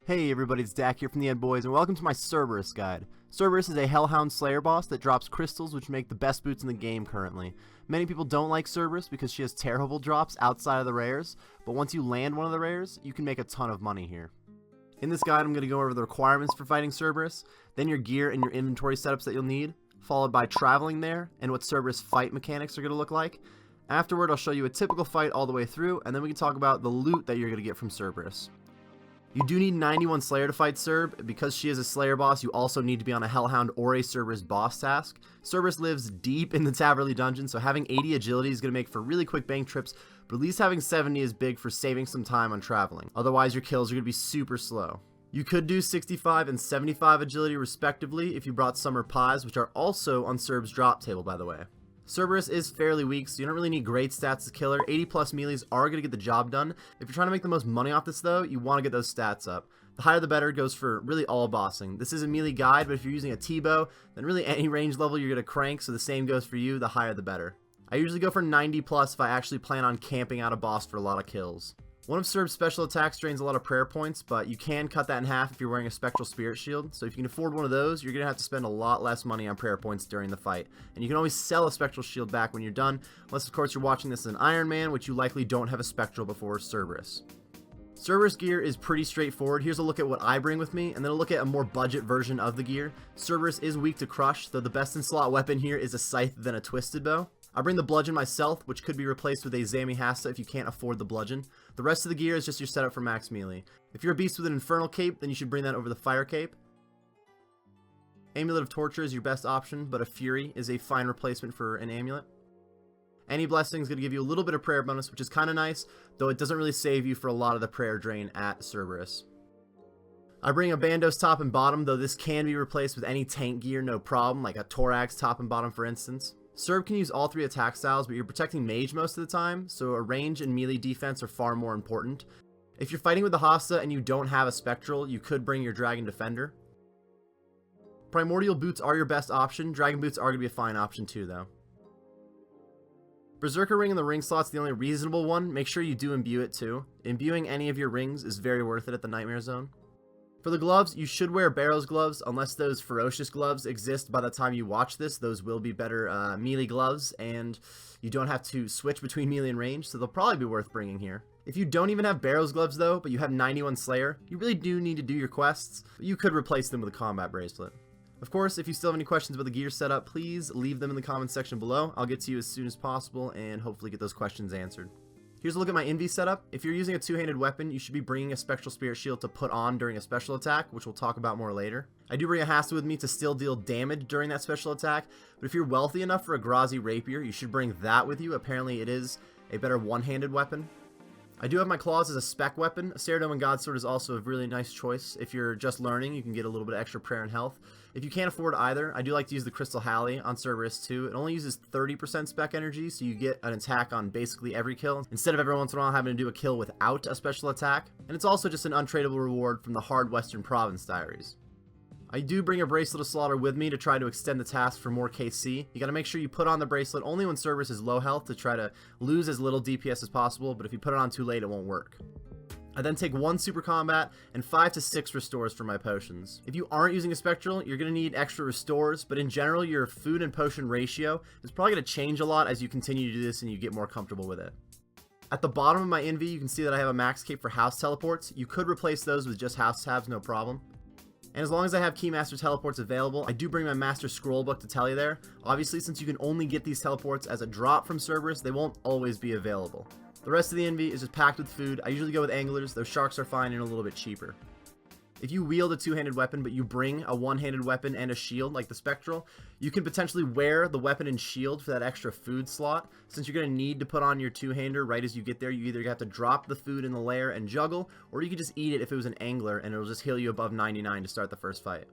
Hey everybody, it's Dak here from the End Boys, and welcome to my Cerberus guide. Cerberus is a Hellhound Slayer boss that drops crystals which make the best boots in the game currently. Many people don't like Cerberus because she has terrible drops outside of the rares, but once you land one of the rares, you can make a ton of money here. In this guide I'm going to go over the requirements for fighting Cerberus, then your gear and your inventory setups that you'll need, followed by traveling there and what Cerberus fight mechanics are going to look like. Afterward I'll show you a typical fight all the way through, and then we can talk about the loot that you're going to get from Cerberus. You do need 91 Slayer to fight Cerb. Because she is a Slayer boss, you also need to be on a Hellhound or a Cerberus boss task. Cerberus lives deep in the Taverly dungeon, so having 80 agility is going to make for really quick bank trips, but at least having 70 is big for saving some time on traveling. Otherwise, your kills are going to be super slow. You could do 65 and 75 agility respectively if you brought Summer Pies, which are also on Cerb's drop table, by the way. Cerberus is fairly weak, so you don't really need great stats to kill her. 80 plus melees are going to get the job done. If you're trying to make the most money off this though, you want to get those stats up. The higher the better goes for really all bossing. This is a melee guide, but if you're using a T-bow, then really any range level you're going to crank, so the same goes for you, the higher the better. I usually go for 90 plus if I actually plan on camping out a boss for a lot of kills. One of Cerb's special attacks drains a lot of prayer points, but you can cut that in half if you're wearing a Spectral Spirit Shield. So if you can afford one of those, you're going to have to spend a lot less money on prayer points during the fight. And you can always sell a Spectral Shield back when you're done, unless of course you're watching this as an Iron Man, which you likely don't have a Spectral before Cerberus. Cerberus gear is pretty straightforward. Here's a look at what I bring with me, and then a look at a more budget version of the gear. Cerberus is weak to crush, though the best in slot weapon here is a scythe than a twisted bow. I bring the bludgeon myself, which could be replaced with a Zami Hasta if you can't afford the bludgeon. The rest of the gear is just your setup for max melee. If you're a beast with an infernal cape, then you should bring that over the fire cape. Amulet of Torture is your best option, but a Fury is a fine replacement for an amulet. Any blessing is going to give you a little bit of prayer bonus, which is kind of nice, though it doesn't really save you for a lot of the prayer drain at Cerberus. I bring a Bandos top and bottom, though this can be replaced with any tank gear, no problem, like a Thorax top and bottom for instance. Cerb can use all three attack styles, but you're protecting mage most of the time, so a range and melee defense are far more important. If you're fighting with the Hasta and you don't have a Spectral, you could bring your Dragon Defender. Primordial boots are your best option. Dragon boots are going to be a fine option too, though. Berserker ring in the ring slot's the only reasonable one. Make sure you do imbue it too. Imbuing any of your rings is very worth it at the Nightmare Zone. For the gloves, you should wear Barrow's gloves unless those ferocious gloves exist by the time you watch this. Those will be better melee gloves, and you don't have to switch between melee and range, so they'll probably be worth bringing here. If you don't even have Barrow's gloves though, but you have 91 Slayer, you really do need to do your quests. You could replace them with a combat bracelet. Of course, if you still have any questions about the gear setup, please leave them in the comments section below. I'll get to you as soon as possible and hopefully get those questions answered. Here's a look at my Invy setup. If you're using a two-handed weapon, you should be bringing a Spectral Spirit Shield to put on during a special attack, which we'll talk about more later. I do bring a Hasta with me to still deal damage during that special attack, but if you're wealthy enough for a Grazi Rapier, you should bring that with you. Apparently it is a better one-handed weapon. I do have my claws as a spec weapon. A Ceridome Godsword is also a really nice choice. If you're just learning, you can get a little bit of extra prayer and health. If you can't afford either, I do like to use the Crystal Halley on Cerberus too. It only uses 30% spec energy, so you get an attack on basically every kill, instead of every once in a while having to do a kill without a special attack. And it's also just an untradeable reward from the Hard Western Province Diaries. I do bring a Bracelet of Slaughter with me to try to extend the task for more KC. You gotta make sure you put on the bracelet only when Cerberus is low health to try to lose as little DPS as possible, but if you put it on too late, it won't work. I then take 1 super combat and 5 to 6 restores for my potions. If you aren't using a Spectral, you're going to need extra restores, but in general, your food and potion ratio is probably going to change a lot as you continue to do this and you get more comfortable with it. At the bottom of my Invy, you can see that I have a max cape for house teleports. You could replace those with just house tabs, no problem. And as long as I have Keymaster teleports available, I do bring my Master Scroll book to tell you there. Obviously, since you can only get these teleports as a drop from Cerberus, they won't always be available. The rest of the Invy is just packed with food. I usually go with anglers, though sharks are fine and a little bit cheaper. If you wield a two-handed weapon, but you bring a one-handed weapon and a shield, like the Spectral, you can potentially wear the weapon and shield for that extra food slot. Since you're going to need to put on your two-hander right as you get there, you either have to drop the food in the lair and juggle, or you could just eat it if it was an angler, and it'll just heal you above 99 to start the first fight.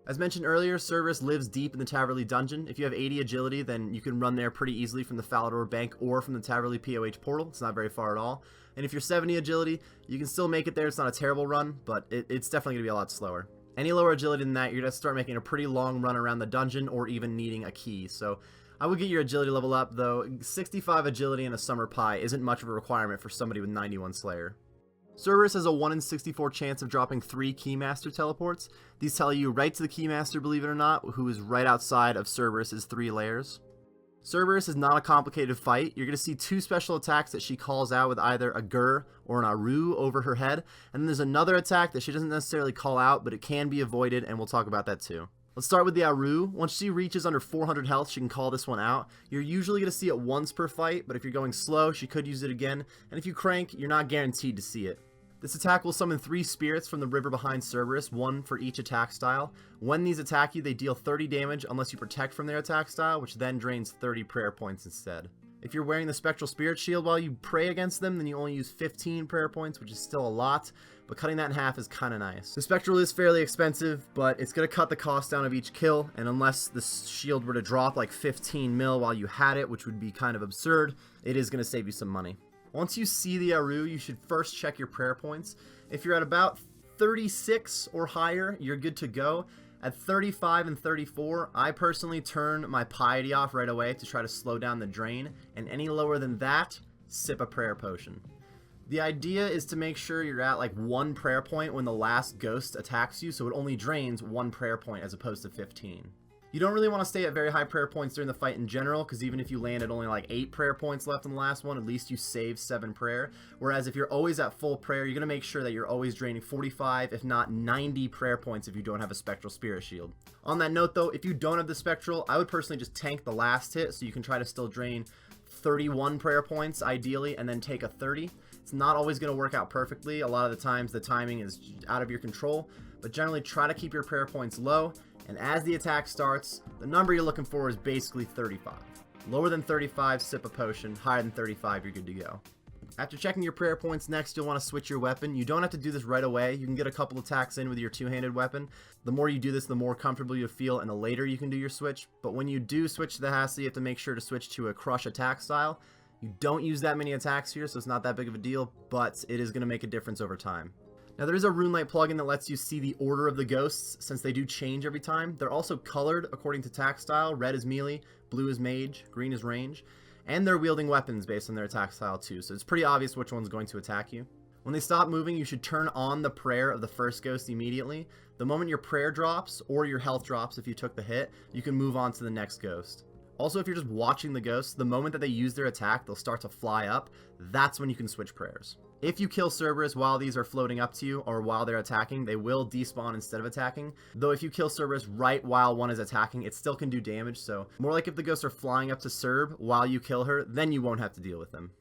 As mentioned earlier, Cerberus lives deep in the Taverly dungeon. If you have 80 agility, then you can run there pretty easily from the Falador Bank or from the Taverly POH portal. It's not very far at all. And if you're 70 agility, you can still make it there. It's not a terrible run, but it's definitely going to be a lot slower. Any lower agility than that, you're going to start making a pretty long run around the dungeon or even needing a key. So I would get your agility level up, though 65 agility and a Summer Pie isn't much of a requirement for somebody with 91 Slayer. Cerberus has a 1 in 64 chance of dropping 3 Keymaster teleports. These tell you right to the Keymaster, believe it or not, who is right outside of Cerberus's 3 layers. Cerberus is not a complicated fight. You're going to see 2 special attacks that she calls out with either a Gur or an Aru over her head, and then there's another attack that she doesn't necessarily call out, but it can be avoided, and we'll talk about that too. Let's start with the Aru. Once she reaches under 400 health, she can call this one out. You're usually going to see it once per fight, but if you're going slow, she could use it again, and if you crank, you're not guaranteed to see it. This attack will summon 3 spirits from the river behind Cerberus, 1 for each attack style. When these attack you, they deal 30 damage unless you protect from their attack style, which then drains 30 prayer points instead. If you're wearing the Spectral Spirit Shield while you pray against them, then you only use 15 prayer points, which is still a lot, but cutting that in half is kind of nice. The Spectral is fairly expensive, but it's going to cut the cost down of each kill, and unless the shield were to drop like 15 mil while you had it, which would be kind of absurd, it is going to save you some money. Once you see the Aru, you should first check your prayer points. If you're at about 36 or higher, you're good to go. At 35 and 34, I personally turn my piety off right away to try to slow down the drain, and any lower than that, sip a prayer potion. The idea is to make sure you're at like 1 prayer point when the last ghost attacks you, so it only drains 1 prayer point as opposed to 15. You don't really want to stay at very high prayer points during the fight in general, because even if you land at only like 8 prayer points left in the last one, at least you save 7 prayer. Whereas if you're always at full prayer, you're going to make sure that you're always draining 45, if not 90 prayer points if you don't have a Spectral Spirit Shield. On that note though, if you don't have the Spectral, I would personally just tank the last hit so you can try to still drain 31 prayer points ideally, and then take a 30. It's not always going to work out perfectly. A lot of the times the timing is out of your control, but generally try to keep your prayer points low. And as the attack starts, the number you're looking for is basically 35. Lower than 35, sip a potion. Higher than 35, you're good to go. After checking your prayer points, next you'll want to switch your weapon. You don't have to do this right away. You can get a couple attacks in with your 2-handed weapon. The more you do this, the more comfortable you'll feel, and the later you can do your switch. But when you do switch to the Hassa, you have to make sure to switch to a Crush attack style. You don't use that many attacks here, so it's not that big of a deal, but it is going to make a difference over time. Now there is a Runelight plugin that lets you see the order of the ghosts, since they do change every time. They're also colored according to attack style. Red is melee, blue is mage, green is range, and they're wielding weapons based on their attack style too, so it's pretty obvious which one's going to attack you. When they stop moving, you should turn on the prayer of the first ghost immediately. The moment your prayer drops, or your health drops if you took the hit, you can move on to the next ghost. Also, if you're just watching the ghosts, the moment that they use their attack, they'll start to fly up. That's when you can switch prayers. If you kill Cerberus while these are floating up to you, or while they're attacking, they will despawn instead of attacking. Though if you kill Cerberus right while one is attacking, it still can do damage, so more like if the ghosts are flying up to Cerb while you kill her, then you won't have to deal with them.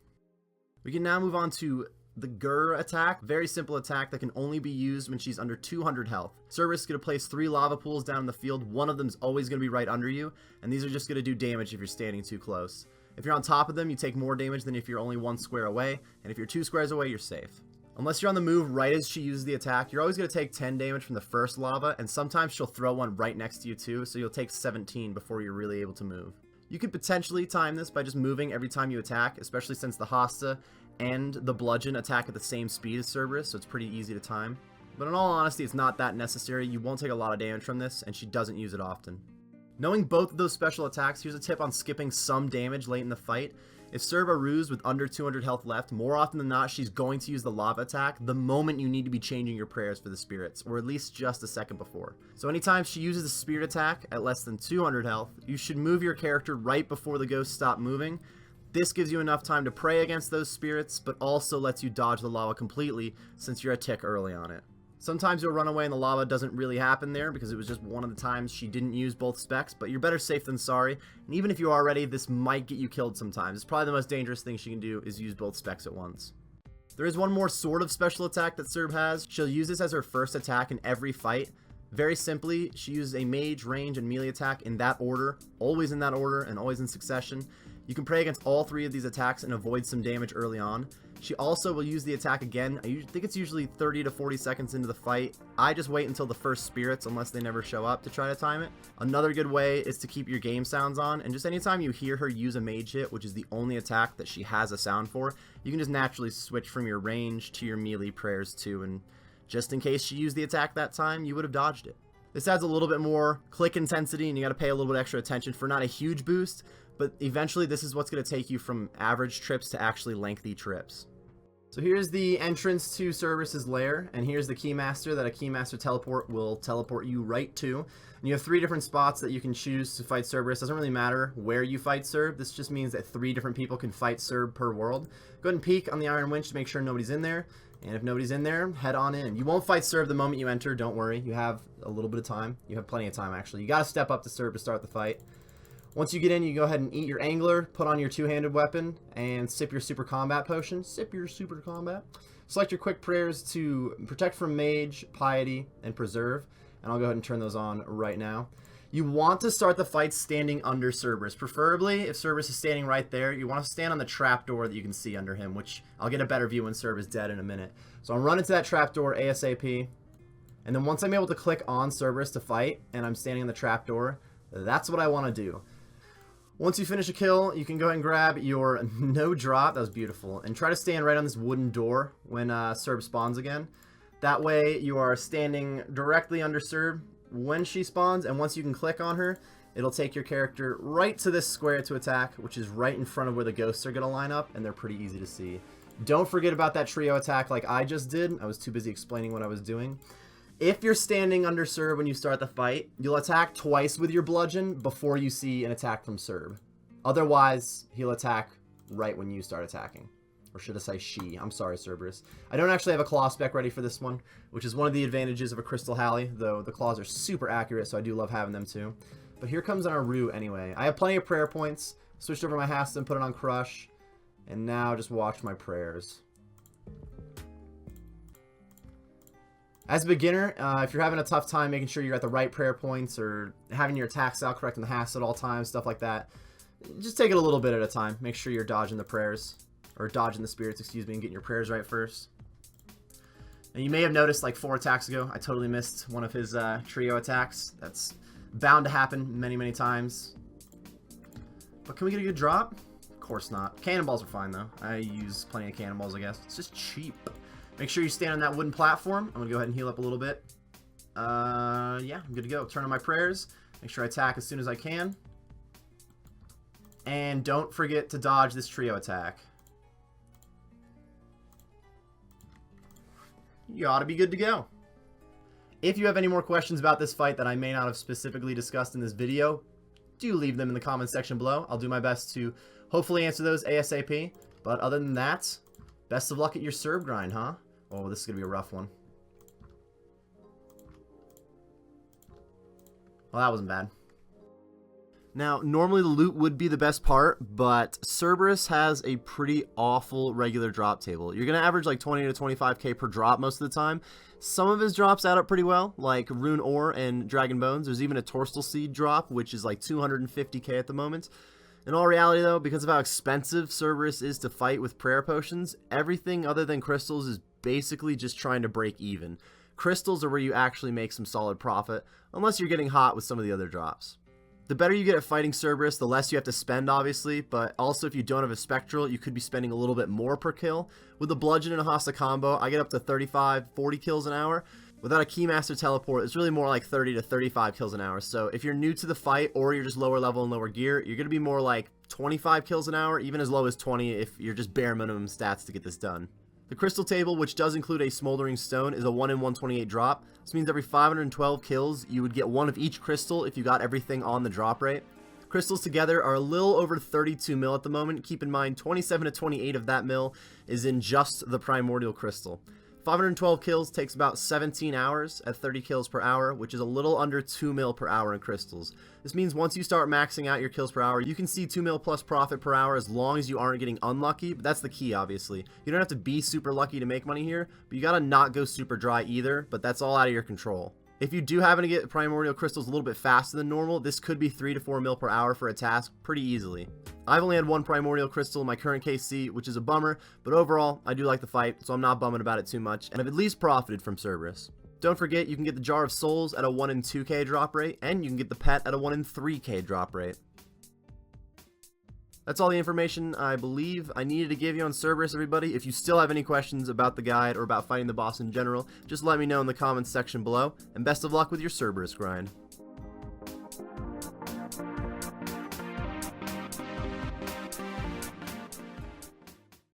We can now move on to the Gur attack. Very simple attack that can only be used when she's under 200 health. Cerberus is going to place 3 lava pools down in the field. One of them is always going to be right under you, and these are just going to do damage if you're standing too close. If you're on top of them, you take more damage than if you're only 1 square away, and if you're 2 squares away, you're safe. Unless you're on the move right as she uses the attack, you're always going to take 10 damage from the first lava, and sometimes she'll throw one right next to you too, so you'll take 17 before you're really able to move. You could potentially time this by just moving every time you attack, especially since the Hassa and the Bludgeon attack at the same speed as Cerberus, so it's pretty easy to time. But in all honesty, it's not that necessary. You won't take a lot of damage from this, and she doesn't use it often. Knowing both of those special attacks, here's a tip on skipping some damage late in the fight. If Cerb Aru's with under 200 health left, more often than not, she's going to use the lava attack the moment you need to be changing your prayers for the spirits, or at least just a second before. So anytime she uses the spirit attack at less than 200 health, you should move your character right before the ghosts stop moving. This gives you enough time to pray against those spirits, but also lets you dodge the lava completely since you're a tick early on it. Sometimes you'll run away and the lava doesn't really happen there because it was just one of the times she didn't use both specs, but you're better safe than sorry. And even if you are ready, this might get you killed sometimes. It's probably the most dangerous thing she can do is use both specs at once. There is one more sort of special attack that Cerb has. She'll use this as her first attack in every fight. Very simply, she uses a mage, range, and melee attack in that order, always in that order, and always in succession. You can pray against all 3 of these attacks and avoid some damage early on. She also will use the attack again. I think it's usually 30 to 40 seconds into the fight. I just wait until the first spirits, unless they never show up, to try to time it. Another good way is to keep your game sounds on, and just anytime you hear her use a mage hit, which is the only attack that she has a sound for, you can just naturally switch from your range to your melee prayers too, and just in case she used the attack that time, you would have dodged it. This adds a little bit more click intensity, and you got to pay a little bit extra attention for not a huge boost, but eventually this is what's going to take you from average trips to actually lengthy trips. So here's the entrance to Cerberus's lair, and here's the Keymaster that a Keymaster teleport will teleport you right to. And you have 3 different spots that you can choose to fight Cerberus. Doesn't really matter where you fight Cerb. This just means that 3 different people can fight Cerb per world. Go ahead and peek on the Iron Winch to make sure nobody's in there. And if nobody's in there, head on in. You won't fight Cerb the moment you enter, don't worry. You have a little bit of time. You have plenty of time, actually. You gotta step up to Cerb to start the fight. Once you get in, you go ahead and eat your angler, put on your 2-handed weapon, and sip your super combat potion. Sip your super combat. Select your quick prayers to protect from mage, piety, and preserve. And I'll go ahead and turn those on right now. You want to start the fight standing under Cerberus. Preferably, if Cerberus is standing right there, you want to stand on the trapdoor that you can see under him, which I'll get a better view when Cerb is dead in a minute. So I'm running to that trapdoor ASAP. And then once I'm able to click on Cerberus to fight, and I'm standing on the trapdoor, that's what I want to do. Once you finish a kill, you can go ahead and grab your no drop. That was beautiful. And try to stand right on this wooden door when Cerb spawns again. That way you are standing directly under Cerb when she spawns. And once you can click on her, it'll take your character right to this square to attack, which is right in front of where the ghosts are going to line up. And they're pretty easy to see. Don't forget about that trio attack like I just did. I was too busy explaining what I was doing. If you're standing under Cerb when you start the fight, you'll attack twice with your bludgeon before you see an attack from Cerb. Otherwise, he'll attack right when you start attacking. Or should I say she? I'm sorry, Cerberus. I don't actually have a claw spec ready for this one, which is one of the advantages of a Crystal Halley, though the claws are super accurate, so I do love having them too. But here comes our Rue anyway. I have plenty of prayer points. Switched over my Haston, put it on Crush, and now just watch my prayers. As a beginner, if you're having a tough time making sure you're at the right prayer points or having your attacks out correct in the Hast at all times, stuff like that, just take it a little bit at a time. Make sure you're dodging the prayers, or dodging the spirits, excuse me, and getting your prayers right first. And you may have noticed, like 4 attacks ago, I totally missed one of his trio attacks. That's bound to happen many, many times. But can we get a good drop? Of course not. Cannonballs are fine, though. I use plenty of cannonballs, I guess. It's just cheap. Make sure you stand on that wooden platform. I'm going to go ahead and heal up a little bit. Yeah, I'm good to go. Turn on my prayers. Make sure I attack as soon as I can. And don't forget to dodge this trio attack. You ought to be good to go. If you have any more questions about this fight that I may not have specifically discussed in this video, do leave them in the comment section below. I'll do my best to hopefully answer those ASAP. But other than that, best of luck at your Cerb grind, huh? Oh, this is going to be a rough one. Well, that wasn't bad. Now, normally the loot would be the best part, but Cerberus has a pretty awful regular drop table. You're going to average like 20 to 25k per drop most of the time. Some of his drops add up pretty well, like Rune Ore and Dragon Bones. There's even a Torstal Seed drop, which is like 250k at the moment. In all reality, though, because of how expensive Cerberus is to fight with prayer potions, everything other than crystals is basically just trying to break even. Crystals are where you actually make some solid profit, unless you're getting hot with some of the other drops. The better you get at fighting Cerberus, the less you have to spend, obviously, but also if you don't have a Spectral, you could be spending a little bit more per kill. With a Bludgeon and a Hasta combo, I get up to 35, 40 kills an hour. Without a Keymaster teleport, it's really more like 30 to 35 kills an hour. So if you're new to the fight or you're just lower level and lower gear, you're going to be more like 25 kills an hour, even as low as 20 if you're just bare minimum stats to get this done. The crystal table, which does include a smoldering stone, is a 1 in 128 drop. This means every 512 kills, you would get one of each crystal if you got everything on the drop rate. Crystals together are a little over 32 mil at the moment. Keep in mind, 27 to 28 of that mil is in just the primordial crystal. 512 kills takes about 17 hours at 30 kills per hour, which is a little under 2 mil per hour in crystals. This means once you start maxing out your kills per hour, you can see 2 mil plus profit per hour as long as you aren't getting unlucky, but that's the key, obviously. You don't have to be super lucky to make money here, but you gotta not go super dry either, but that's all out of your control. If you do happen to get primordial crystals a little bit faster than normal, this could be 3 to 4 mil per hour for a task pretty easily. I've only had 1 primordial crystal in my current KC, which is a bummer, but overall, I do like the fight, so I'm not bumming about it too much, and I've at least profited from Cerberus. Don't forget, you can get the Jar of Souls at a 1 in 2k drop rate, and you can get the pet at a 1 in 3k drop rate. That's all the information I believe I needed to give you on Cerberus, everybody. If you still have any questions about the guide or about fighting the boss in general, just let me know in the comments section below, and best of luck with your Cerberus grind.